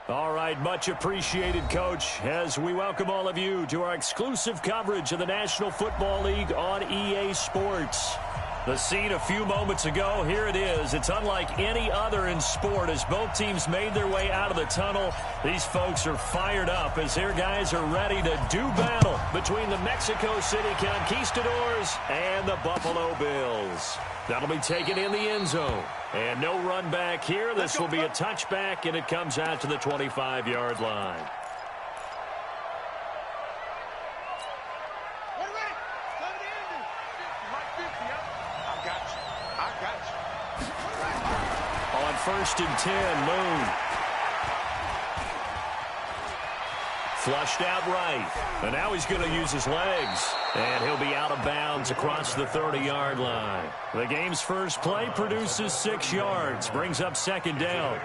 All right, much appreciated, Coach, as we welcome all of you to our exclusive coverage of the National Football League on EA Sports. The scene a few moments ago, here it is. It's unlike any other in sport as both teams made their way out of the tunnel. These folks are fired up as their guys are ready to do battle between the Mexico City Conquistadors and the Buffalo Bills. That'll be taken in the end zone. And no run back here. This will be a touchback, and it comes out to the 25-yard line. On 1st and 10, Moon. Flushed out right. And now he's going to use his legs. And he'll be out of bounds across the 30-yard line. The game's first play produces 6 yards. Brings up 2nd down.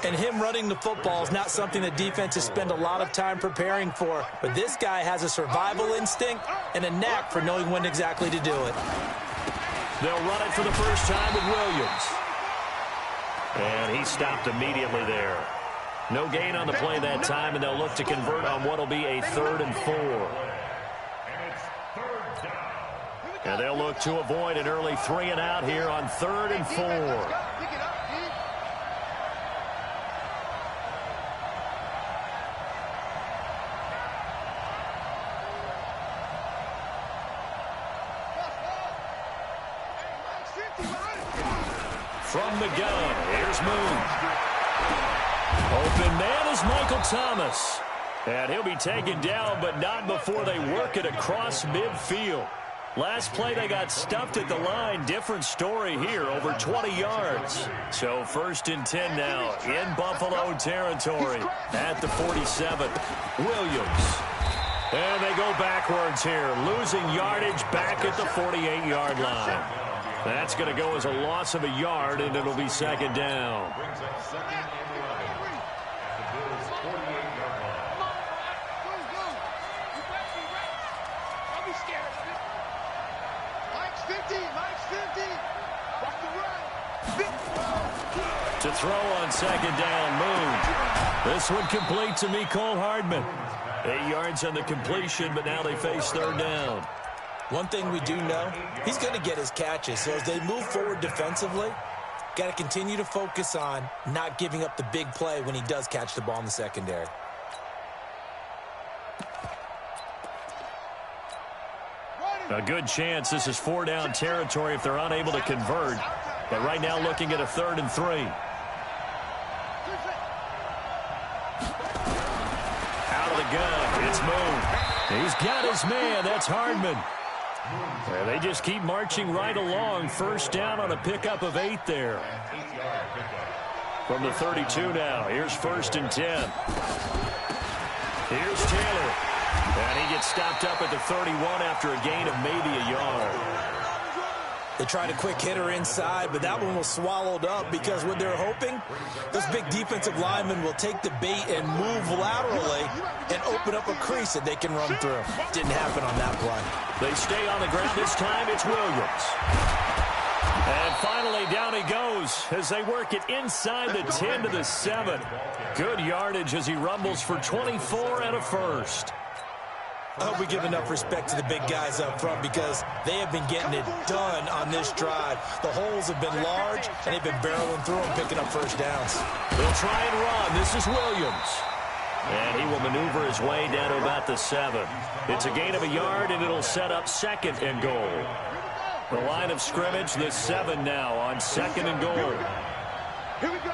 And him running the football is not something that defenses spend a lot of time preparing for. But this guy has a survival instinct and a knack for knowing when exactly to do it. They'll run it for the first time with Williams. And he stopped immediately there. No gain on the play that time, and they'll look to convert on what will be a 3rd and 4. And they'll look to avoid an early 3 and out here on 3rd and 4. From the gun, here's Moon. Open man is Michael Thomas. And he'll be taken down, but not before they work it across midfield. Last play, they got stuffed at the line. Different story here, over 20 yards. So 1st and 10 now in Buffalo territory at the 47. Williams. And they go backwards here, losing yardage back at the 48-yard line. That's going to go as a loss of a yard, and it'll be 2nd down. To throw on 2nd down, Moon. This one complete to Mecole Hardman. 8 yards on the completion, but now they face 3rd down. One thing we do know, he's going to get his catches. So as they move forward defensively, got to continue to focus on not giving up the big play when he does catch the ball in the secondary. A good chance this is 4-down territory if they're unable to convert. But right now looking at a 3rd and 3. Out of the gun, it's Moon. He's got his man, that's Hardman. And they just keep marching right along. 1st down on a pickup of 8 there. From the 32 now, here's 1st and 10. Here's Taylor. And he gets stopped up at the 31 after a gain of maybe a yard. They tried a quick hitter inside, but that one was swallowed up because what they're hoping, those big defensive linemen will take the bait and move laterally and open up a crease that they can run through. Didn't happen on that play. They stay on the ground this time. It's Williams. And finally, down he goes as they work it inside the 10 to the 7. Good yardage as he rumbles for 24 and a 1st. I hope we give enough respect to the big guys up front because they have been getting it done on this drive. The holes have been large, and they've been barreling through them, picking up 1st downs. They'll try and run. This is Williams. And he will maneuver his way down to about the 7. It's a gain of a yard, and it'll set up 2nd and goal. The line of scrimmage, the 7 now on 2nd and goal. Here we go.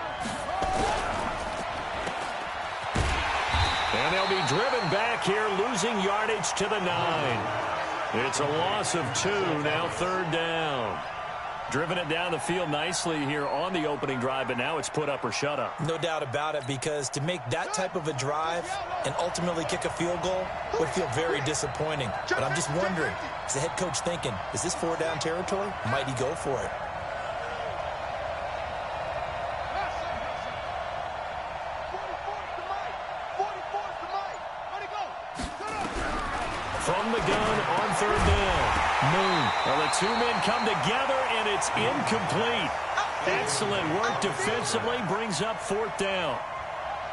And they'll be driven back here, losing yardage to the 9. It's a loss of 2, now 3rd down. Driven it down the field nicely here on the opening drive, but now it's put up or shut up. No doubt about it, because to make that type of a drive and ultimately kick a field goal would feel very disappointing. But I'm just wondering, is the head coach thinking, is this 4-down territory? Might he go for it? From the gun on 3rd down. Moon. Well, the 2 men come together, and it's incomplete. Excellent work defensively, brings up 4th down.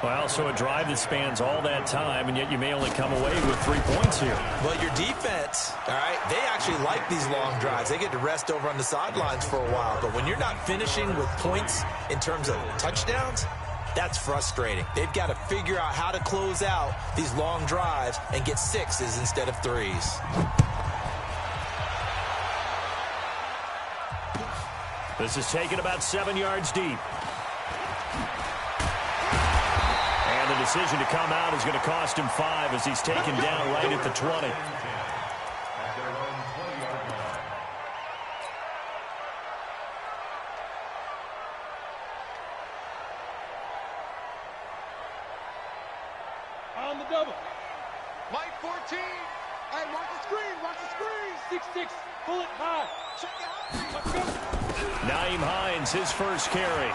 Well, so a drive that spans all that time, and yet you may only come away with 3 points here. Well, your defense, all right, they actually like these long drives. They get to rest over on the sidelines for a while. But when you're not finishing with points in terms of touchdowns, that's frustrating. They've got to figure out how to close out these long drives and get 6s instead of 3s. This is taken about 7 yards deep. And the decision to come out is going to cost him 5 as he's taken down right at the 20. On the double. Light 14. And watch the screen. Watch the screen. 6-6. Pull it high. Check it out. Let's go. Nyheim Hines, his first carry.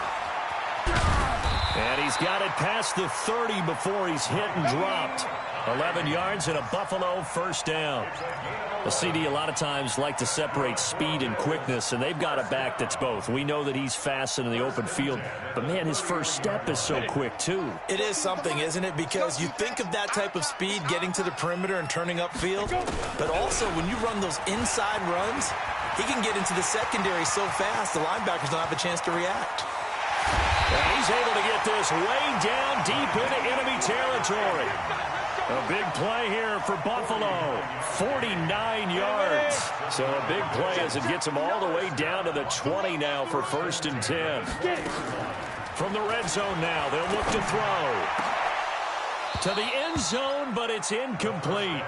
And he's got it past the 30 before he's hit and dropped. 11 yards and a Buffalo first down. The CD a lot of times like to separate speed and quickness, and they've got a back that's both. We know that he's fast in the open field, but, man, his first step is so quick, too. It is something, isn't it? Because you think of that type of speed getting to the perimeter and turning upfield, but also when you run those inside runs, he can get into the secondary so fast the linebackers don't have a chance to react. And he's able to get this way down deep into enemy territory. A big play here for Buffalo. 49 yards. So a big play as it gets him all the way down to the 20 now for 1st and 10. From the red zone now, they'll look to throw. To the end zone, but it's incomplete.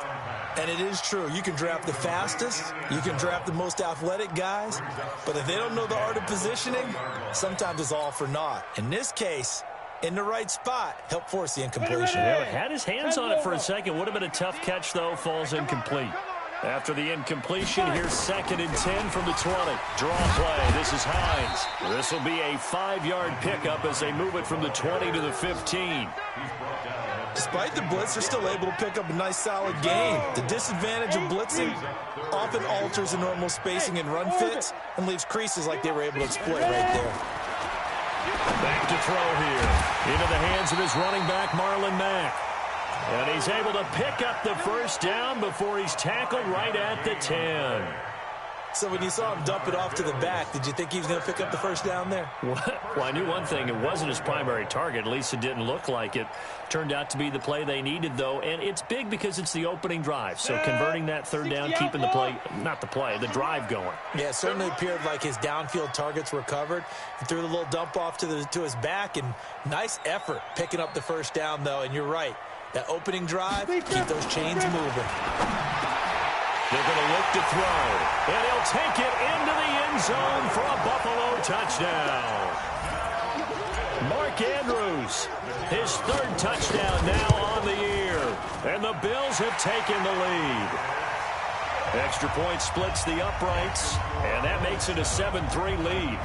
And it is true. You can draft the fastest. You can draft the most athletic guys. But if they don't know the art of positioning, sometimes it's all for naught. In this case, in the right spot, help force the incompletion. Yeah, had his hands on it for a second. Would have been a tough catch, though. Falls incomplete. After the incompletion, here's 2nd and 10 from the 20. Draw play. This is Hines. This will be a 5-yard pickup as they move it from the 20 to the 15. Despite the blitz, they're still able to pick up a nice, solid gain. The disadvantage of blitzing often alters the normal spacing and run fits and leaves creases like they were able to exploit right there. Back to throw here. Into the hands of his running back, Marlon Mack. And he's able to pick up the first down before he's tackled right at the 10. So when you saw him dump it off to the back, did you think he was going to pick up the first down there? Well, I knew one thing. It wasn't his primary target. At least it didn't look like it. Turned out to be the play they needed, though. And it's big because it's the opening drive. So converting that 3rd down, keeping the play, not the play, the drive going. Yeah, it certainly appeared like his downfield targets were covered. He threw the little dump off to his back, and nice effort picking up the first down, though. And you're right. That opening drive, keep those chains moving. They're going to look to throw. And he'll take it into the end zone for a Buffalo touchdown. Mark Andrews, his 3rd touchdown now on the year. And the Bills have taken the lead. Extra point splits the uprights, and that makes it a 7-3 lead.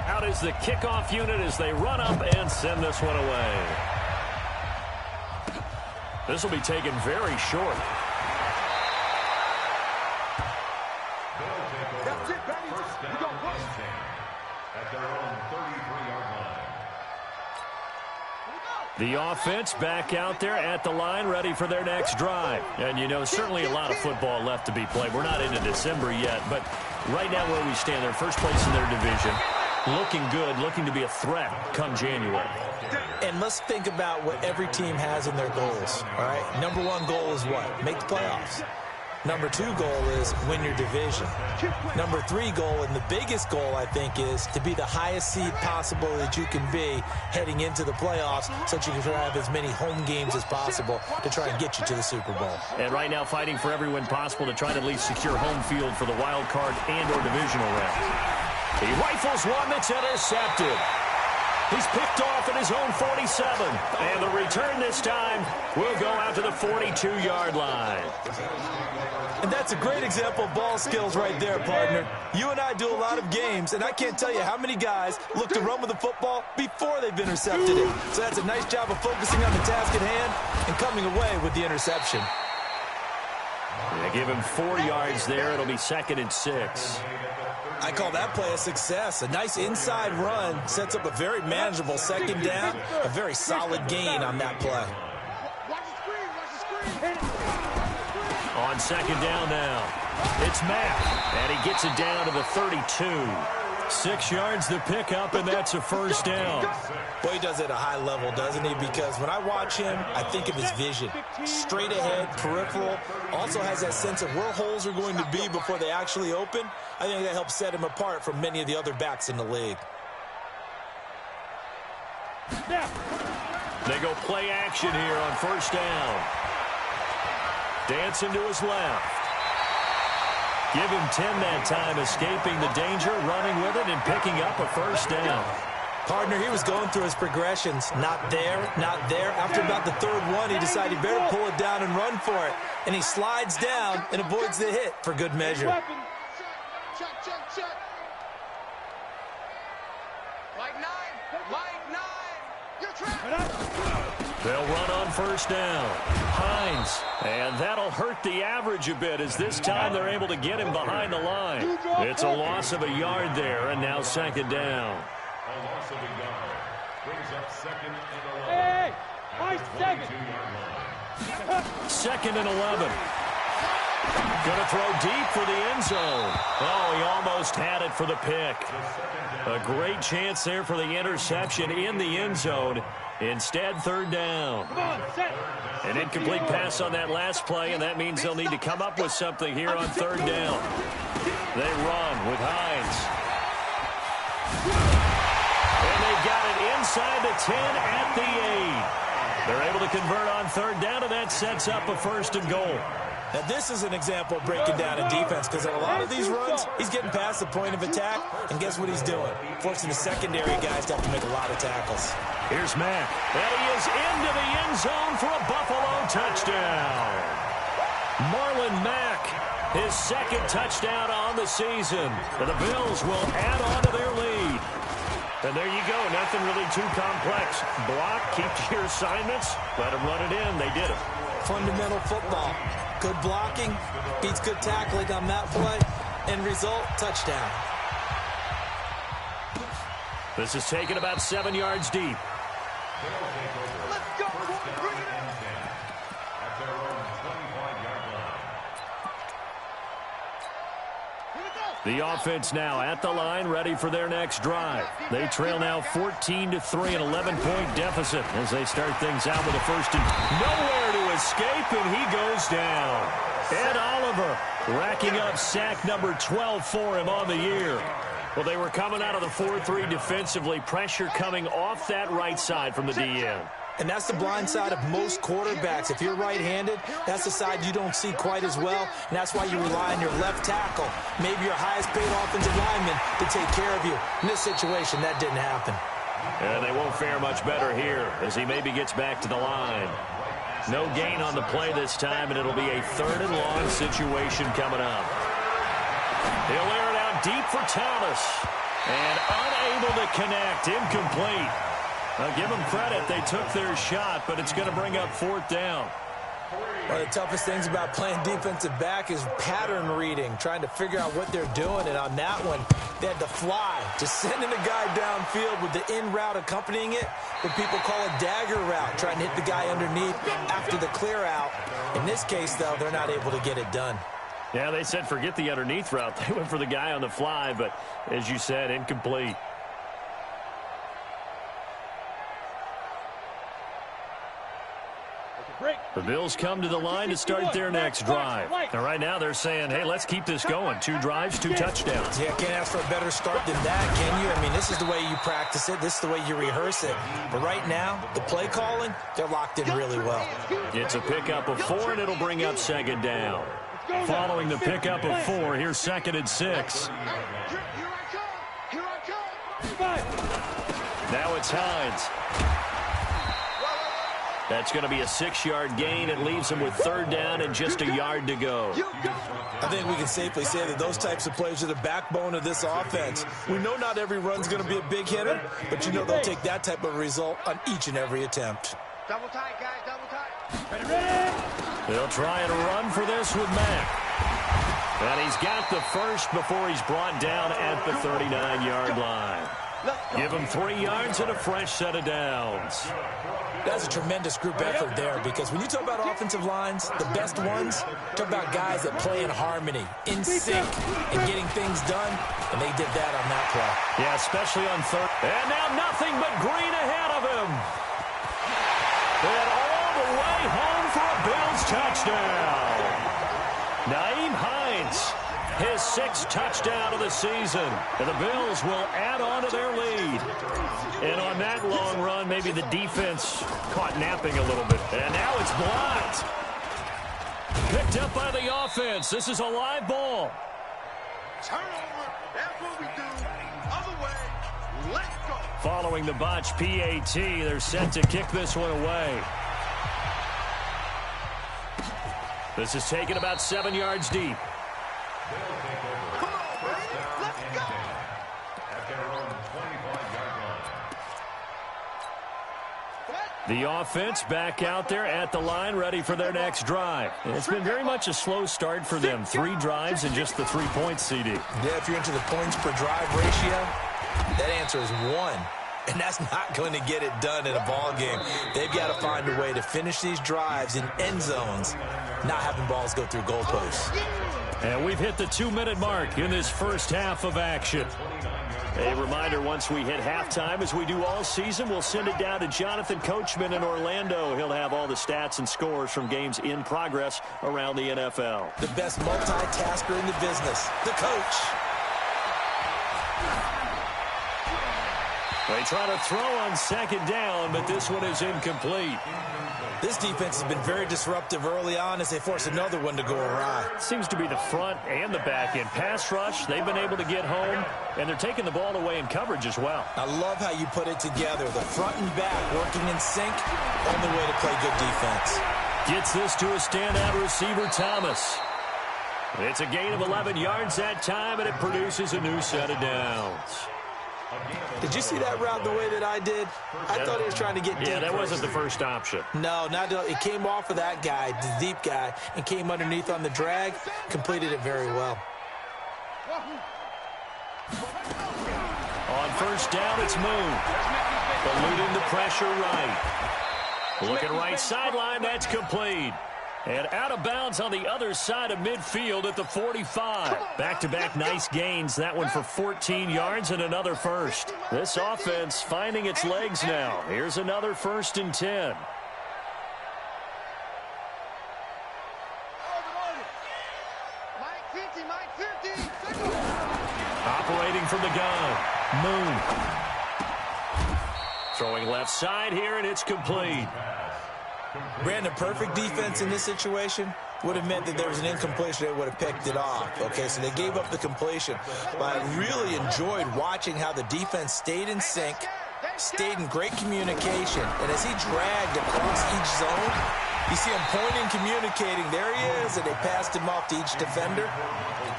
Out is the kickoff unit as they run up and send this one away. This will be taken very short. That's it, baby. We go push. At their own 33-yard line. The offense back out there at the line, ready for their next drive. And, you know, certainly a lot of football left to be played. We're not into December yet, but right now where we stand, they're first place in their division. Looking good, looking to be a threat come January. And let's think about what every team has in their goals, all right? Number 1 goal is what? Make the playoffs. Number 2 goal is win your division. Number 3 goal, and the biggest goal, I think, is to be the highest seed possible that you can be heading into the playoffs so that you can have as many home games as possible to try and get you to the Super Bowl. And right now fighting for every win possible to try to at least secure home field for the wild card and or divisional round. He rifles one that's intercepted. He's picked off at his own 47. And the return this time will go out to the 42-yard line. And that's a great example of ball skills right there, partner. You and I do a lot of games, and I can't tell you how many guys look to run with the football before they've intercepted it. So that's a nice job of focusing on the task at hand and coming away with the interception. Give him 4 yards there. It'll be 2nd and 6. I call that play a success. A nice inside run sets up a very manageable 2nd down. A very solid gain on that play. On 2nd down now, it's Mack, and he gets it down to the 32. 6 yards to pick up, and that's a 1st down. Boy, he does it at a high level, doesn't he? Because when I watch him, I think of his vision. Straight ahead, peripheral. Also has that sense of where holes are going to be before they actually open. I think that helps set him apart from many of the other backs in the league. They go play action here on 1st down. Dancing to his left. Give him 10 that time, escaping the danger, running with it, and picking up a 1st down. Partner, he was going through his progressions. Not there, not there. After about the 3rd one, he decided he better pull it down and run for it. And he slides down and avoids the hit for good measure. Check. Like 9. You're trapped. They'll run on 1st down. Hines, and that'll hurt the average a bit as this time they're able to get him behind the line. It's a loss of a yard there, and now 2nd down. A loss of a yard. Brings up 2nd and 11. Hey, my 2nd and 11. Gonna throw deep for the end zone. Oh, he almost had it for the pick. A great chance there for the interception in the end zone. Instead, 3rd down. An incomplete pass on that last play, and that means they'll need to come up with something here on 3rd down. They run with Hines. And they got it inside the 10 at the 8. They're able to convert on 3rd down, and that sets up a 1st and goal. Now, this is an example of breaking down in defense because in a lot of these runs, he's getting past the point of attack, and guess what he's doing? Forcing the secondary guys to have to make a lot of tackles. Here's Mack, and he is into the end zone for a Buffalo touchdown. Marlon Mack, his 2nd touchdown on the season. And the Bills will add on to their lead. And there you go, nothing really too complex. Block, keep to your assignments, let them run it in. They did it. Fundamental football. Good blocking, beats good tackling on that play, and result, touchdown. This is taken about 7 yards deep. Let's go. Bring it in. At their own 25-yard line. The offense now at the line, ready for their next drive. They trail now 14-3, an 11-point deficit as they start things out with a 1st and nowhere to escape, and he goes down. Ed Oliver racking up sack number 12 for him on the year. Well, they were coming out of the 4-3 defensively, pressure coming off that right side from the DN. And that's the blind side of most quarterbacks. If you're right-handed, that's the side you don't see quite as well, and that's why you rely on your left tackle, maybe your highest-paid offensive lineman, to take care of you. In this situation, that didn't happen. And they won't fare much better here as he maybe gets back to the line. No gain on the play this time, and it'll be a 3rd and long situation coming up. He'll air it out deep for Thomas, and unable to connect, incomplete. I'll give them credit. They took their shot, but it's going to bring up 4th down. One of the toughest things about playing defensive back is pattern reading, trying to figure out what they're doing. And on that one, they had to fly, just sending a guy downfield with the in route accompanying it, what people call a dagger route, trying to hit the guy underneath after the clear out. In this case, though, they're not able to get it done. Yeah, they said forget the underneath route. They went for the guy on the fly, but as you said, incomplete. The Bills come to the line to start their next drive. And right now they're saying, hey, let's keep this going. 2 drives, 2 touchdowns. Yeah, can't ask for a better start than that, can you? I mean, this is the way you practice it. This is the way you rehearse it. But right now, the play calling, they're locked in really well. It's a pickup of 4, and it'll bring up 2nd down. Following the pickup of 4, here's 2nd and 6. Here I come. Now it's Hines. That's going to be a 6-yard gain. It leaves them with 3rd down and just a yard to go. I think we can safely say that those types of plays are the backbone of this offense. We know not every run's going to be a big hitter, but you know they'll take that type of result on each and every attempt. Double tight, guys, double tight. Ready. They'll try and run for this with Mack. And he's got the first before he's brought down at the 39-yard line. Give him 3 yards and a fresh set of downs. That's a tremendous group effort there, because when you talk about offensive lines, the best ones, talk about guys that play in harmony, in sync, and getting things done, and they did that on that play. Yeah, especially on third. And now nothing but green ahead of him. And all the way home for a Bills touchdown. Nyheim Hines, his 6th touchdown of the season. And the Bills will add on to their lead. And on that long run, maybe the defense caught napping a little bit. And now it's blocked. Picked up by the offense. This is a live ball. Turnover. That's what we do. Other way. Let's go. Following the botch PAT, they're set to kick this one away. This is taken about 7 yards deep. Come on, baby. Let's go. At their own 25-yard line. The offense back out there at the line, ready for their next drive. And it's been very much a slow start for them. 3 drives and just the 3 points, CD. Yeah, if you're into the points per drive ratio, that answer is 1. And that's not going to get it done in a ball game. They've got to find a way to finish these drives in end zones, not having balls go through goalposts. And we've hit the 2-minute mark in this first half of action. A reminder, once we hit halftime, as we do all season, we'll send it down to Jonathan Coachman in Orlando. He'll have all the stats and scores from games in progress around the NFL. The best multitasker in the business, the coach. They try to throw on second down, but this one is incomplete. This defense has been very disruptive early on as they force another one to go awry. Seems to be the front and the back end. Pass rush, they've been able to get home, and they're taking the ball away in coverage as well. I love how you put it together. The front and back working in sync, only way to play good defense. Gets this to a standout receiver, Thomas. It's a gain of 11 yards that time, and it produces a new set of downs. Did you see that route the way that I did? I thought he was trying to get deep. Yeah, that wasn't the first option. No, it came off of that guy, the deep guy, and came underneath on the drag, completed it very well. On first down, it's Moon. Eluding the pressure right. Looking right sideline, that's complete. And out of bounds on the other side of midfield at the 45. Back-to-back nice gains. That one for 14 yards and another first. This offense finding its legs now. Here's another 1st and 10. Operating from the gun. Moon. Throwing left side here, and it's complete. Brandon, perfect defense in this situation would have meant that there was an incompletion. They would have picked it off. Okay, so they gave up the completion. But I really enjoyed watching how the defense stayed in sync, stayed in great communication. And as he dragged across each zone, you see him pointing, communicating. There he is, and they passed him off to each defender.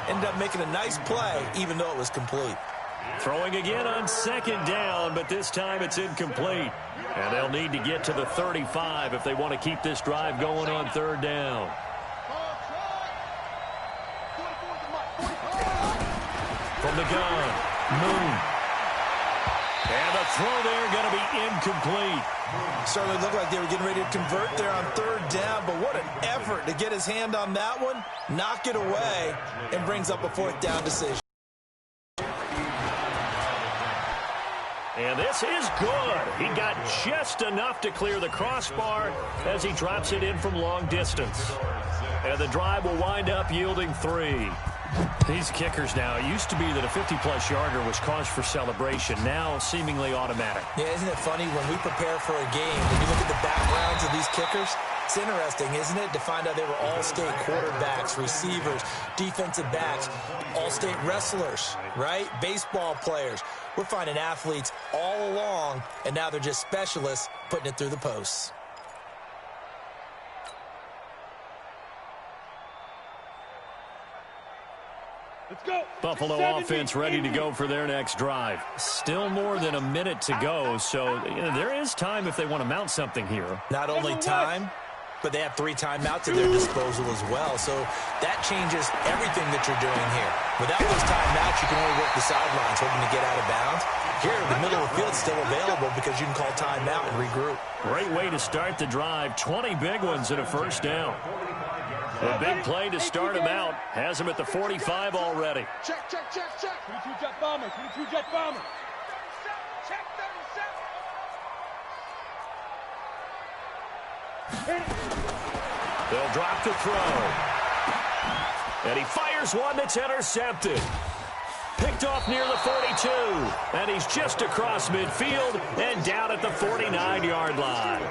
Ended up making a nice play, even though it was complete. Throwing again on second down, but this time it's incomplete. And they'll need to get to the 35 if they want to keep this drive going on third down. From the gun, Moon. And the throw there going to be incomplete. Certainly looked like they were getting ready to convert there on third down, but what an effort to get his hand on that one, knock it away, and brings up a 4th down decision. And this is good. He got just enough to clear the crossbar as he drops it in from long distance. And the drive will wind up yielding 3. These kickers now, it used to be that a 50-plus yarder was cause for celebration, now seemingly automatic. Yeah, isn't it funny when we prepare for a game, when you look at the backgrounds of these kickers, it's interesting, isn't it, to find out they were all-state quarterbacks, receivers, defensive backs, all-state wrestlers, right? Baseball players. We're finding athletes all along, and now they're just specialists putting it through the posts. Let's go. Buffalo offense ready to go for their next drive. Still more than a minute to go, so there is time if they want to mount something here. Not only time, but they have 3 timeouts at their disposal as well. So that changes everything that you're doing here. Without those timeouts, you can only work the sidelines, hoping to get out of bounds. Here, the middle of the field is still available because you can call timeout and regroup. Great way to start the drive. 20 big ones and a first down. A big play to start him out. Has him at the 45 already. Check, check, check, check. 22 jet bomber, 22 jet bomber. Check 37. They'll drop the throw. And he fires one that's intercepted. Picked off near the 42. And he's just across midfield and down at the 49-yard line.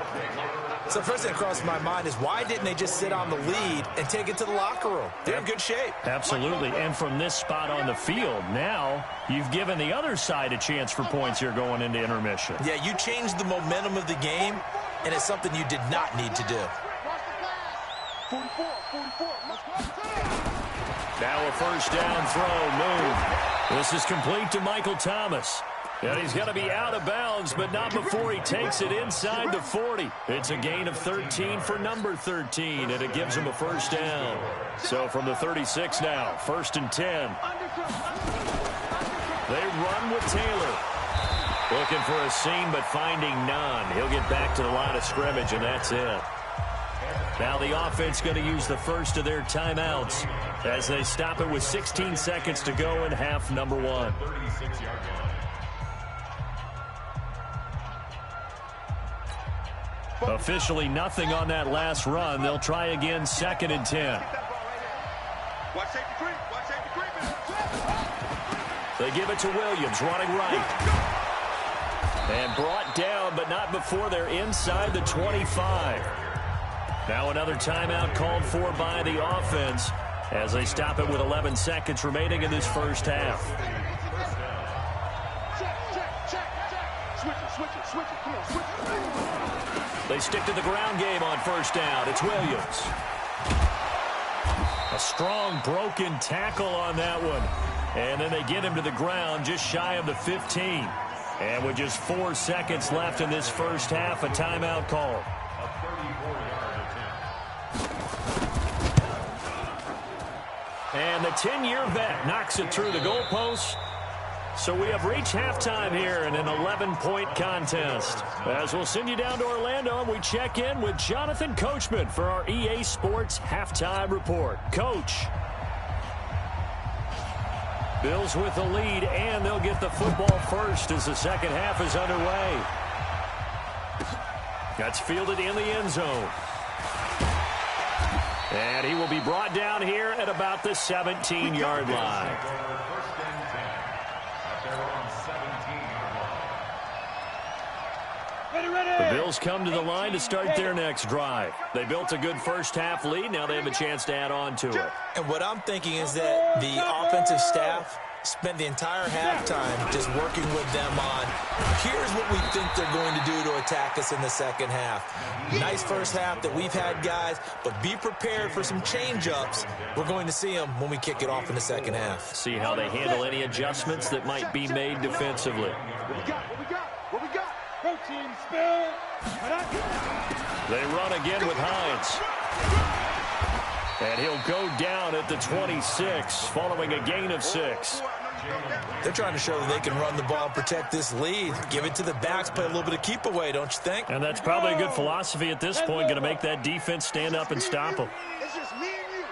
So first thing that crossed my mind is why didn't they just sit on the lead and take it to the locker room? They're in good shape. Absolutely. And from this spot on the field, now you've given the other side a chance for points here going into intermission. Yeah, you changed the momentum of the game, and it's something you did not need to do. 44, 44. Now a first down throw, move. This is complete to Michael Thomas. And he's going to be out of bounds, but not before he takes it inside the 40. It's a gain of 13 for number 13, and it gives him a first down. So from the 36 now, 1st and 10. They run with Taylor. Looking for a seam, but finding none. He'll get back to the line of scrimmage, and that's it. Now the offense going to use the first of their timeouts as they stop it with 16 seconds to go in half number 1. Officially nothing on that last run. They'll try again 2nd and 10. They give it to Williams, running right. And brought down, but not before they're inside the 25. Now another timeout called for by the offense as they stop it with 11 seconds remaining in this first half. Switch it, come on, switch it. They stick to the ground game on first down. It's Williams. A strong broken tackle on that one. And then they get him to the ground just shy of the 15. And with just 4 seconds left in this first half, a timeout call. And the 10-year vet knocks it through the goalpost. So we have reached halftime here in an 11-point contest. As we'll send you down to Orlando, and we check in with Jonathan Coachman for our EA Sports Halftime Report. Coach. Bills with the lead, and they'll get the football first as the second half is underway. That's fielded in the end zone. And he will be brought down here at about the 17-yard line. The Bills come to the line to start their next drive. They built a good first-half lead. Now they have a chance to add on to it. And what I'm thinking is that the offensive staff spent the entire halftime just working with them on, here's what we think they're going to do to attack us in the second half. Nice first half that we've had, guys, but be prepared for some change-ups. We're going to see them when we kick it off in the second half. See how they handle any adjustments that might be made defensively. What we got? What we got? What we got? Protein spill. They run again with Hines. And he'll go down at the 26, following a gain of 6. They're trying to show that they can run the ball, protect this lead, give it to the backs, play a little bit of keep away, don't you think? And that's probably a good philosophy at this point, going to make that defense stand up and stop them. It's just me and you.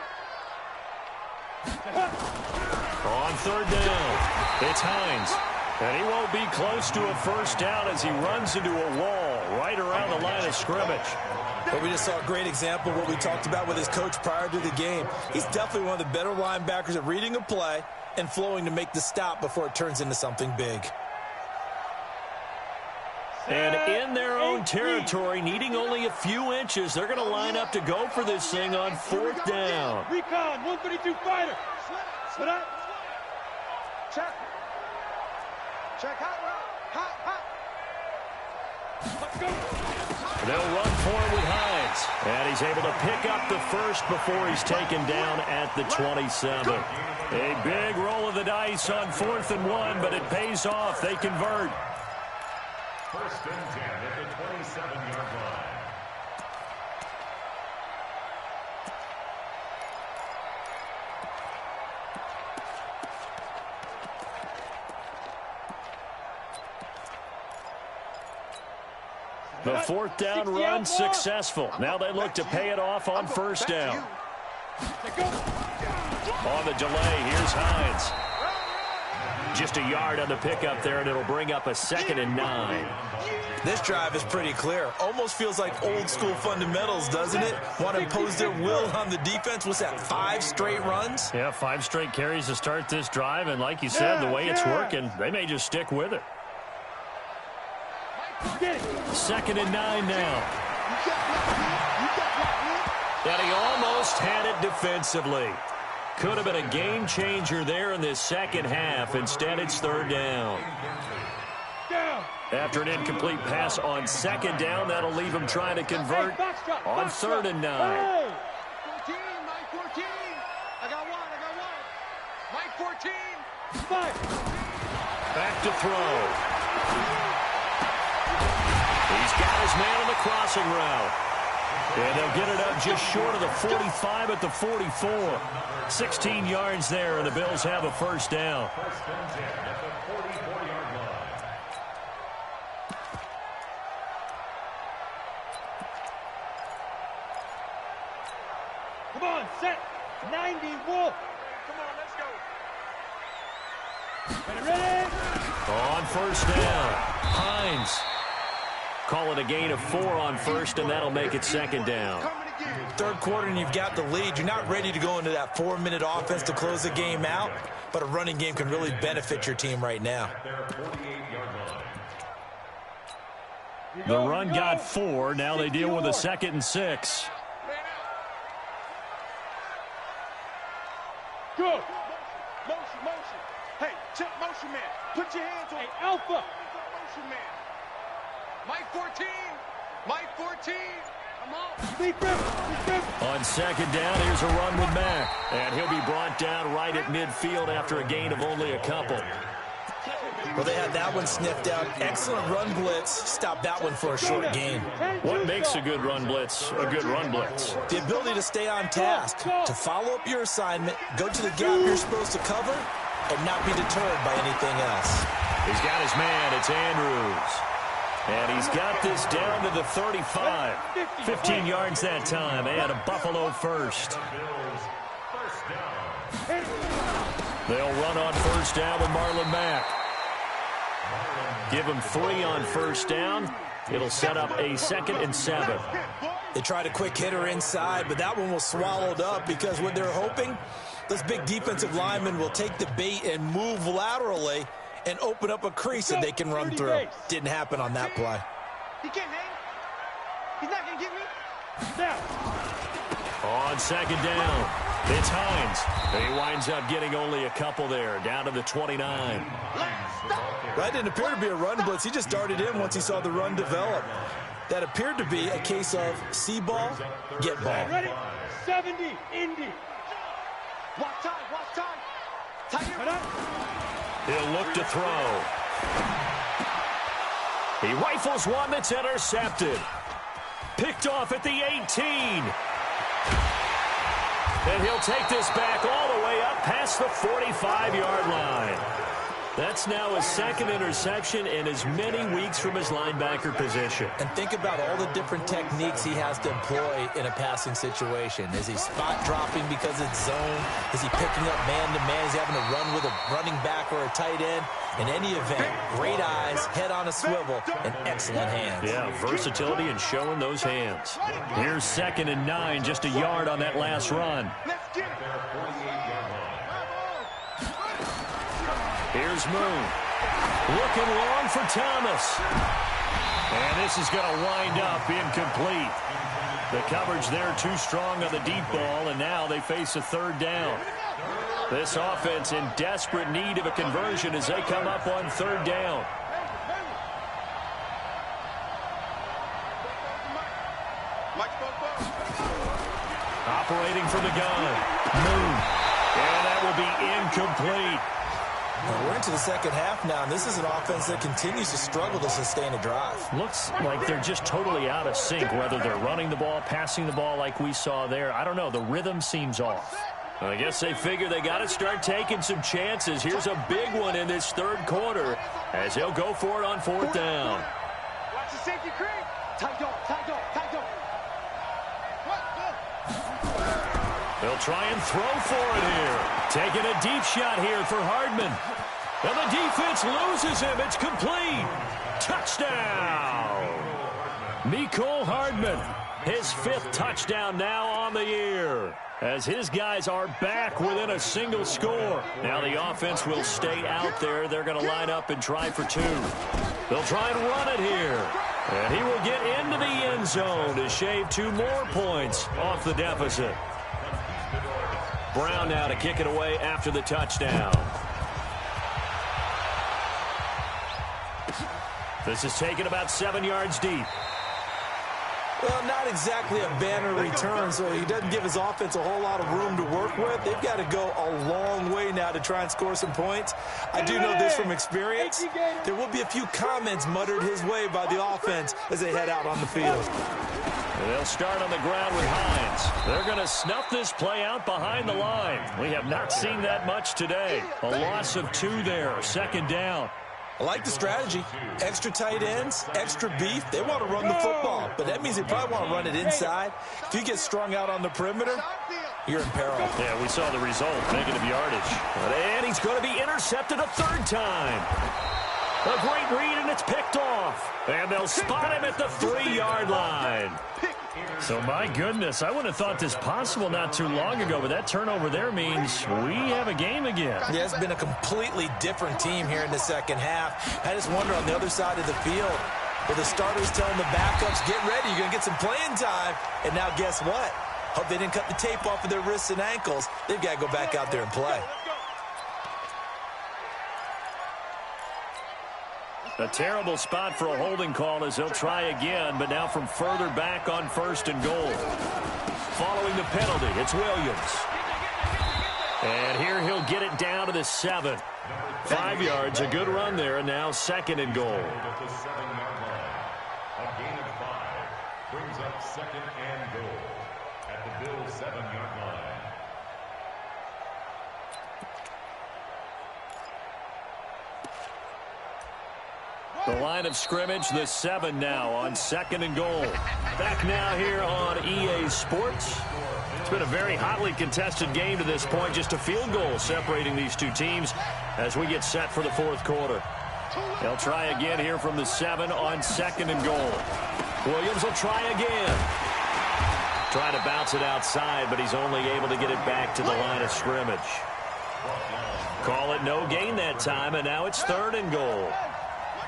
On third down, it's Hines. And he won't be close to a first down as he runs into a wall right around the line of scrimmage. But we just saw a great example of what we talked about with his coach prior to the game. He's definitely one of the better linebackers at reading a play and flowing to make the stop before it turns into something big. And in their own territory, needing only a few inches, they're going to line up to go for this thing on fourth down. Recon, 132 fighter. Split up. Check. Check hot route. Hot. Let's go. They'll run forward with Hines. And he's able to pick up the first before he's taken down at the 27. A big roll of the dice on 4th and 1, but it pays off. They convert. 1st and 10 at the 27-yard line. The fourth down run successful. Now they look to pay it off on first down. On the delay, here's Hines. Just a yard on the pickup there, and it'll bring up a 2nd and 9. This drive is pretty clear. Almost feels like old school fundamentals, doesn't it? Want to impose their will on the defense. What's that, 5 straight runs? Yeah, 5 straight carries to start this drive, and like you said, the way it's working, they may just stick with it. 2nd and 9 now. And he almost had it defensively. Could have been a game changer there in this second half. Instead, it's 3rd down. After an incomplete pass on 2nd down, that'll leave him trying to convert on 3rd and 9. 14, Mike 14. I got one. Mike 14. 5. Back to throw. He's got his man on the crossing route. And they'll get it up just short of the 45 at the 44. 16 yards there, and the Bills have a first down. Come on, set. 90, Wolf. Come on, let's go. Ready? On first down, Hines. Call it a gain of 4 on first, and that'll make it 2nd down. 3rd quarter, and you've got the lead. You're not ready to go into that 4-minute offense to close the game out, but a running game can really benefit your team right now. The run got 4. Now they deal with a 2nd and 6. Good. Motion. Hey, check motion man. Put your hands on. Hey, Alpha. Motion man. Mike 14. Mike 14. Come on. On 2nd down, here's a run with Mack. And he'll be brought down right at midfield after a gain of only a couple. Well, they had that one sniffed out. Excellent run blitz. Stop that one for a short gain. What makes a good run blitz a good run blitz? The ability to stay on task, to follow up your assignment, go to the gap you're supposed to cover, and not be deterred by anything else. He's got his man. It's Andrews. And he's got this down to the 35. 15 yards that time, and a Buffalo first. They'll run on first down with Marlon Mack. Give him 3 on first down. It'll set up a 2nd and 7. They tried a quick hitter inside, but that one was swallowed up because what they're hoping, those big defensive linemen will take the bait and move laterally and open up a crease that they can run through. Didn't happen on that play. He can't hang. He's not going to get me. Now. On 2nd down, it's Hines. He winds up getting only a couple there, down to the 29. That didn't appear to be a run blitz. He just darted in once he saw the run develop. That appeared to be a case of see ball, get ball. Ready? 70, Indy. Watch time. Tighter. He'll look to throw. He rifles one that's intercepted. Picked off at the 18. And he'll take this back all the way up past the 45-yard line. That's now his 2nd interception in as many weeks from his linebacker position. And think about all the different techniques he has to employ in a passing situation. Is he spot dropping because it's zone? Is he picking up man-to-man? Is he having to run with a running back or a tight end? In any event, great eyes, head on a swivel, and excellent hands. Yeah, versatility and showing those hands. Here's 2nd and 9, just a yard on that last run. Here's Moon. Looking long for Thomas. And this is going to wind up incomplete. The coverage there too strong on the deep ball, and now they face a 3rd down. This offense in desperate need of a conversion as they come up on 3rd down. Operating from the gun. Moon. And that will be incomplete. Well, we're into the 2nd half now, and this is an offense that continues to struggle to sustain a drive. Looks like they're just totally out of sync, whether they're running the ball, passing the ball like we saw there. I don't know. The rhythm seems off. I guess they figure they got to start taking some chances. Here's a big one in this 3rd quarter as he'll go for it on 4th down. Watch the safety creep. Tight dog, tight dog, tight dog. They'll try and throw for it here. Taking a deep shot here for Hardman. And the defense loses him. It's complete. Touchdown. Mecole Hardman, his 5th touchdown now on the year, as his guys are back within a single score. Now the offense will stay out there. They're going to line up and try for 2. They'll try and run it here. And he will get into the end zone to shave 2 more points off the deficit. Brown now to kick it away after the touchdown. This is taken about 7 yards deep. Well, not exactly a banner return, so he doesn't give his offense a whole lot of room to work with. They've got to go a long way now to try and score some points. I do know this from experience. There will be a few comments muttered his way by the offense as they head out on the field. They'll start on the ground with Hines. They're going to snuff this play out behind the line. We have not seen that much today. A loss of 2 there, 2nd down. I like the strategy. Extra tight ends, extra beef. They want to run the football, but that means they probably want to run it inside. If you get strung out on the perimeter, you're in peril. Yeah, we saw the result, negative yardage. And he's going to be intercepted a 3rd time. A great read, and it's picked off. And they'll spot him at the 3-yard line. So, my goodness, I wouldn't have thought this possible not too long ago, but that turnover there means we have a game again. Yeah, it's been a completely different team here in the 2nd half. I just wonder on the other side of the field, with the starters telling the backups, get ready, you're going to get some playing time. And now guess what? Hope they didn't cut the tape off of their wrists and ankles. They've got to go back out there and play. A terrible spot for a holding call as they'll try again, but now from further back on 1st and goal. Following the penalty, it's Williams. And here he'll get it down to the 7. 5 yards, a good run there, and now 2nd and goal. A gain of 5 brings up 2nd and goal at the Bills' 7-yard line. The line of scrimmage, the 7 now on 2nd and goal. Back now here on EA Sports. It's been a very hotly contested game to this point. Just a field goal separating these 2 teams as we get set for the 4th quarter. They'll try again here from the 7 on 2nd and goal. Williams will try again. Trying to bounce it outside, but he's only able to get it back to the line of scrimmage. Call it no gain that time, and now it's 3rd and goal.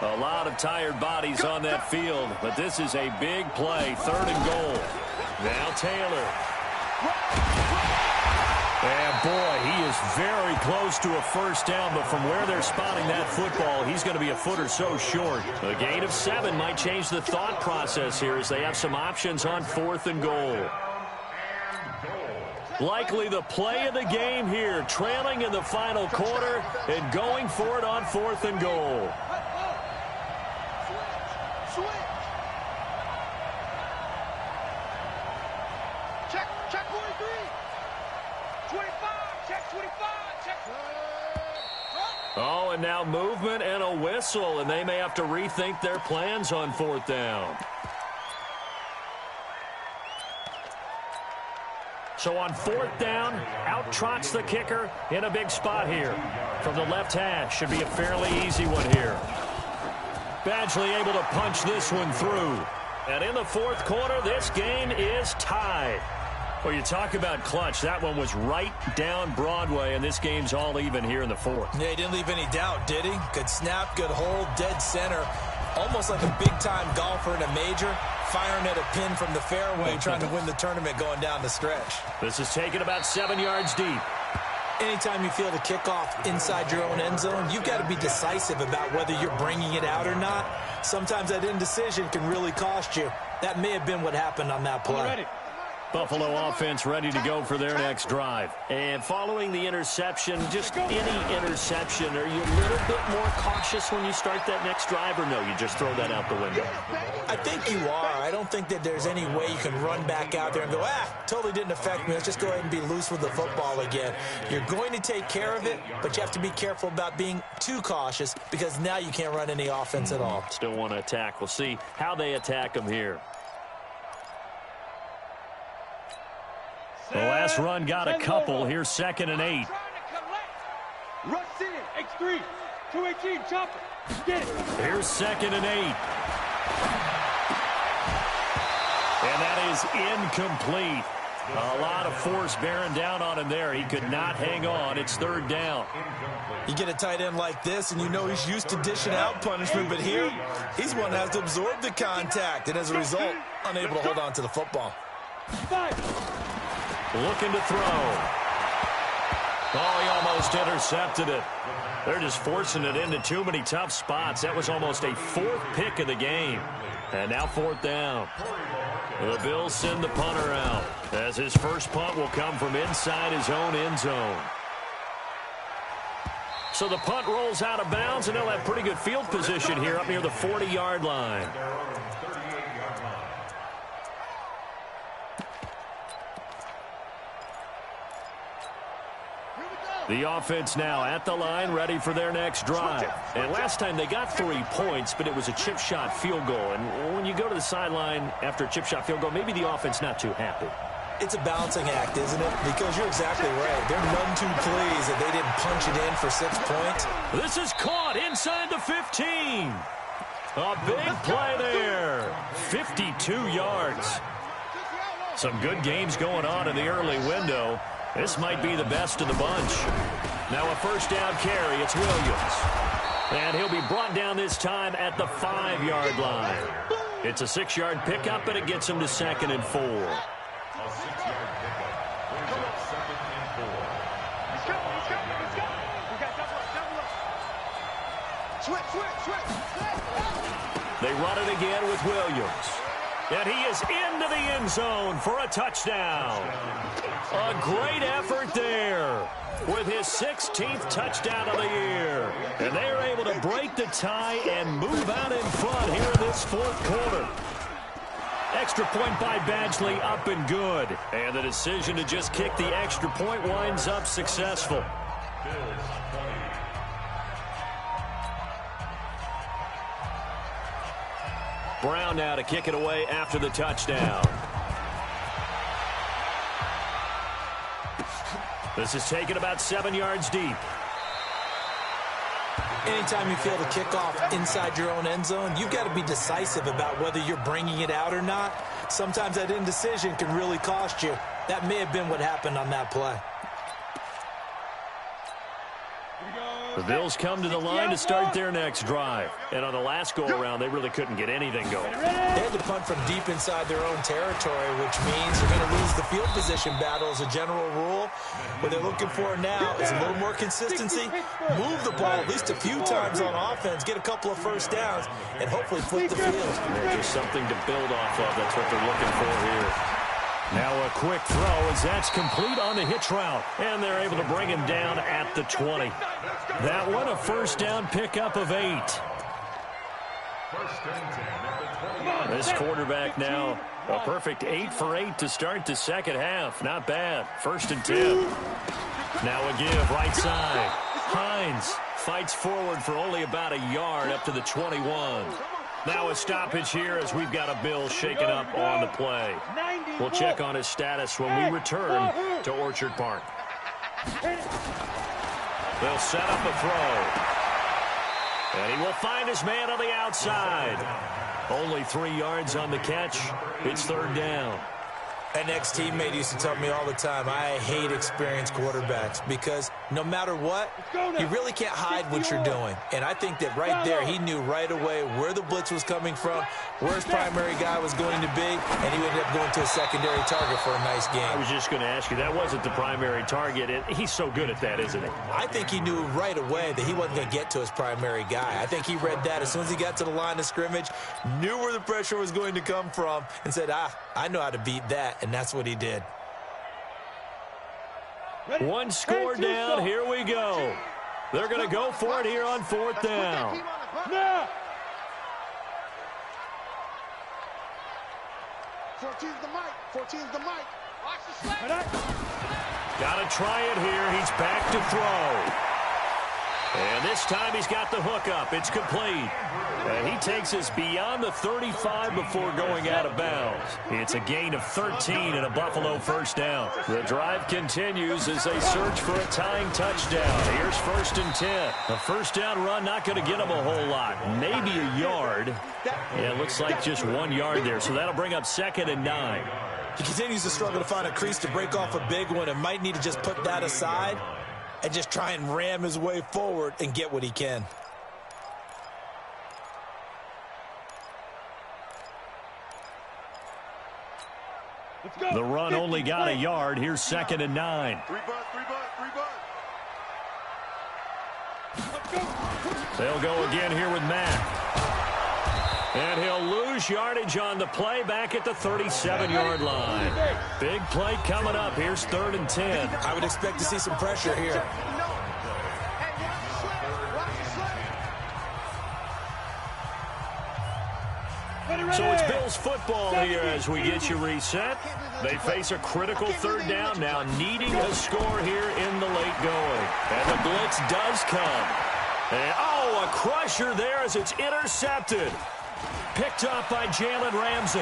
A lot of tired bodies on that field, but this is a big play. 3rd and goal. Now Taylor. And boy, he is very close to a 1st down, but from where they're spotting that football, he's going to be a foot or so short. A gain of 7 might change the thought process here as they have some options on 4th and goal. Likely the play of the game here, trailing in the final quarter and going for it on 4th and goal. Check 43. 25. Check 25. Check. Oh, and now movement and a whistle, and they may have to rethink their plans on 4th down. So on 4th down, out trots the kicker in a big spot here. From the left hash, should be a fairly easy one here. Badgley able to punch this one through. And in the 4th quarter, this game is tied. Well, you talk about clutch. That one was right down Broadway, and this game's all even here in the 4th. Yeah, he didn't leave any doubt, did he? Good snap, good hold, dead center. Almost like a big-time golfer in a major, firing at a pin from the fairway, trying to win the tournament going down the stretch. This is taken about 7 yards deep. Anytime you feel the kickoff inside your own end zone, you've got to be decisive about whether you're bringing it out or not. Sometimes that indecision can really cost you. That may have been what happened on that play. Buffalo offense ready to go for their next drive. And following the interception, just any interception, are you a little bit more cautious when you start that next drive, or no, you just throw that out the window? I think you are. I don't think that there's any way you can run back out there and go, totally didn't affect me. Let's just go ahead and be loose with the football again. You're going to take care of it, but you have to be careful about being too cautious because now you can't run any offense at all. Still want to attack. We'll see how they attack them here. The last run got a couple. Here's 2nd and 8. Rush in, X3, 218, chopper. Get it. Here's 2nd and 8. And that is incomplete. A lot of force bearing down on him there. He could not hang on. It's 3rd down. You get a tight end like this, and you know he's used to dishing out punishment, but here, he's one that has to absorb the contact, and as a result, unable to hold on to the football. Looking to throw. Oh, he almost intercepted it. They're just forcing it into too many tough spots. That was almost a 4th pick of the game. And now 4th down. The Bills send the punter out, as his first punt will come from inside his own end zone. So the punt rolls out of bounds, and they'll have pretty good field position here up near the 40-yard line. The offense now at the line, ready for their next drive. And last time they got 3 points, but it was a chip shot field goal. And when you go to the sideline after a chip shot field goal, maybe the offense not too happy. It's a balancing act, isn't it? Because you're exactly right. They're none too pleased that they didn't punch it in for 6 points. This is caught inside the 15. A big play there. 52 yards. Some good games going on in the early window. This might be the best of the bunch. Now a 1st down carry. It's Williams. And he'll be brought down this time at the 5-yard line. It's a 6-yard pickup, and it gets him to 2nd and 4. A 6-yard pickup. Brings up 2nd and 4. Let's go. We got double up. Switch. They run it again with Williams. And he is into the end zone for a touchdown. A great effort there with his 16th touchdown of the year. And they are able to break the tie and move out in front here in this 4th quarter. Extra point by Badgley, up and good. And the decision to just kick the extra point winds up successful. Brown now to kick it away after the touchdown. This is taken about 7 yards deep. Anytime you feel the kickoff inside your own end zone, you've got to be decisive about whether you're bringing it out or not. Sometimes that indecision can really cost you. That may have been what happened on that play. The Bills come to the line to start their next drive. And on the last go-around, they really couldn't get anything going. They had to punt from deep inside their own territory, which means they're going to lose the field position battle as a general rule. What they're looking for now is a little more consistency, move the ball at least a few times on offense, get a couple of 1st downs, and hopefully flip the field. There's just something to build off of. That's what they're looking for here. Now a quick throw as that's complete on the hitch route. And they're able to bring him down at the 20. That one a 1st down pickup of 8. This quarterback now a perfect 8 for 8 to start the 2nd half. Not bad. 1st and 10. Now a give right side. Hines fights forward for only about a yard up to the 21. Now a stoppage here as we've got a Bill shaken up on the play. We'll check on his status when we return to Orchard Park. They'll set up a throw. And he will find his man on the outside. Only 3 yards on the catch. It's 3rd down. An ex-teammate used to tell me all the time, I hate experienced quarterbacks because no matter what, you really can't hide what you're doing. And I think that right there, he knew right away where the blitz was coming from, where his primary guy was going to be, and he ended up going to a secondary target for a nice game. I was just going to ask you, that wasn't the primary target. He's so good at that, isn't he? I think he knew right away that he wasn't going to get to his primary guy. I think he read that as soon as he got to the line of scrimmage, knew where the pressure was going to come from, and said, I know how to beat that. and that's what he did. One score down. Here we go. They're going to go for it here on 4th down. Now. 14's the mic. 14's the mic. Watch the slap. Got to try it here. He's back to throw. And this time he's got the hook up. It's complete. And he takes us beyond the 35 before going out of bounds. It's a gain of 13 and a Buffalo first down. The drive continues as they search for a tying touchdown. Here's 1st and 10. A first down run, not going to get him a whole lot. Maybe a yard. Yeah, it looks like just 1 yard there. So that'll bring up 2nd and 9. He continues to struggle to find a crease to break off a big one and might need to just put that aside and just try and ram his way forward and get what he can. The run only got a yard. Here's 2nd and 9. They'll go again here with Matt. And he'll lose yardage on the play back at the 37-yard line. Big play coming up. Here's 3rd and 10. I would expect to see some pressure here. So it's Bills football here as we get you reset. They face a critical 3rd down now, needing a score here in the late going. And the blitz does come. And, a crusher there as it's intercepted. Picked up by Jalen Ramsey.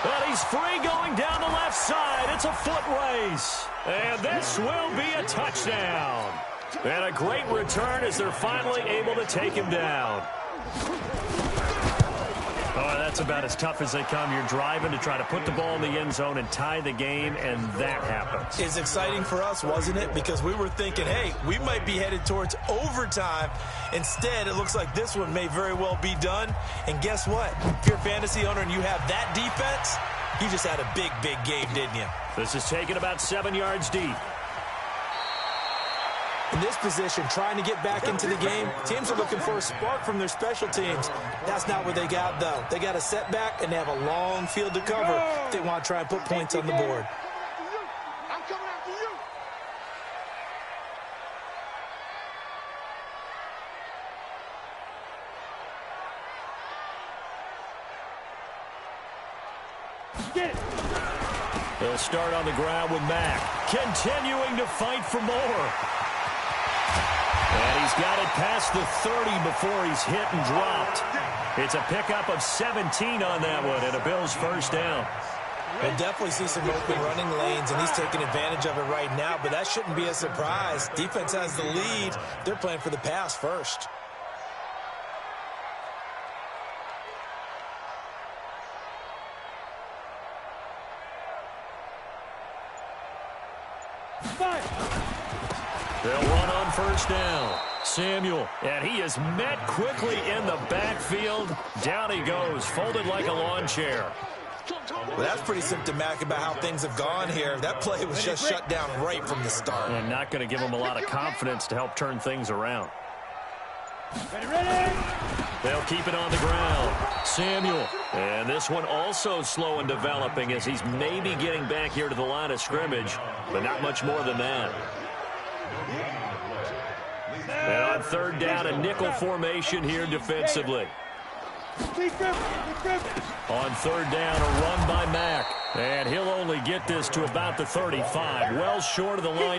And he's free going down the left side. It's a foot race. And this will be a touchdown. And a great return as they're finally able to take him down. Oh, that's about as tough as they come. You're driving to try to put the ball in the end zone and tie the game, and that happens. It's exciting for us, wasn't it? Because we were thinking, hey, we might be headed towards overtime. Instead, it looks like this one may very well be done. And guess what? If you're a fantasy owner and you have that defense, you just had a big, big game, didn't you? This is taken about 7 yards deep. In this position, trying to get back into the game, teams are looking for a spark from their special teams. That's not what they got, though. They got a setback, and they have a long field to cover if they want to try and put points on the board. I'm coming after you. Get it. They'll start on the ground with Mack, continuing to fight for more. And he's got it past the 30 before he's hit and dropped. It's a pickup of 17 on that one and a Bills first down. We'll definitely see some open running lanes, and he's taking advantage of it right now, but that shouldn't be a surprise. Defense has the lead. They're playing for the pass first. They'll run on first down. Samuel, and he is met quickly in the backfield. Down he goes, folded like a lawn chair. Well, that's pretty symptomatic about how things have gone here. That play was just shut down right from the start. And not going to give him a lot of confidence to help turn things around. They'll keep it on the ground. Samuel, and this one also slow in developing as he's maybe getting back here to the line of scrimmage, but not much more than that. And on third down, a nickel formation here defensively. On third down, a run by Mack. And he'll only get this to about the 35, well short of the line.